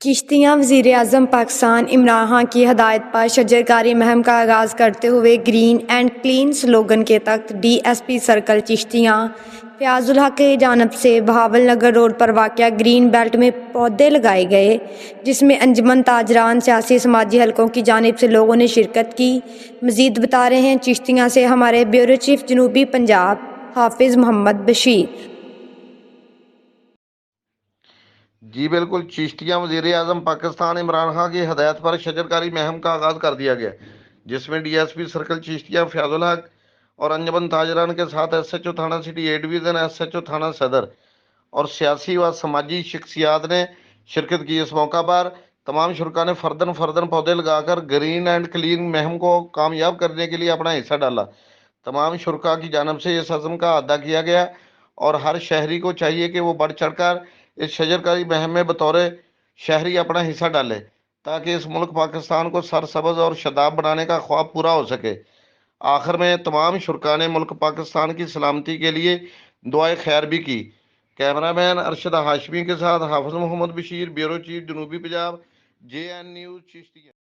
चिश्तियाँ वज़ीर-ए-आज़म पाकिस्तान इमरान खान की हदायत पर शजरकारी मुहिम का आगाज़ करते हुए ग्रीन एंड क्लीन स्लोगन के तहत DSP सर्कल चिश्तियाँ फयाजुल हक की जानिब से बहावल नगर रोड पर वाक़या ग्रीन बेल्ट में पौधे लगाए गए, जिसमें अंजुमन ताजरान सियासी समाजी हलकों की जानिब से लोगों ने शिरकत की। मज़ीद बता रहे हैं चिश्तियाँ से हमारे ब्यूरो चीफ जनूबी पंजाब हाफिज़ मोहम्मद बशीर। जी बिल्कुल, चिश्तियाँ वज़ीर-ए-आज़म पाकिस्तान इमरान खान की हदायत पर शजरकारी मुहिम का आगाज़ कर दिया गया, जिसमें DSP सर्कल चिश्तियाँ फयाजुल हक और अंजुमन ताजरान के साथ SHO थाना सिटी ए डिवीज़न, SHO थाना सदर और सियासी व समाजी शख्सियात ने शिरकत की। इस मौका पर तमाम शुरका ने फर्दन पौधे लगाकर ग्रीन एंड क्लीन मुहिम को कामयाब करने के लिए अपना हिस्सा डाला। तमाम शुरका की जानिब से इस अज़्म का अदा किया गया और हर शहरी को चाहिए कि वो बढ़ चढ़कर इस शजरकारी मुहिम में बतौर शहरी अपना हिस्सा डाले, ताकि इस मुल्क पाकिस्तान को सरसब्ज़ और शादाब बनाने का ख्वाब पूरा हो सके। आखिर में तमाम शुरका ने मुल्क पाकिस्तान की सलामती के लिए दुआए खैर भी की। कैमरामैन अरशद हाशमी के साथ हाफिज़ मोहम्मद बशीर, ब्यूरो चीफ जनूबी पंजाब, JN न्यूज़ चिश्तिया।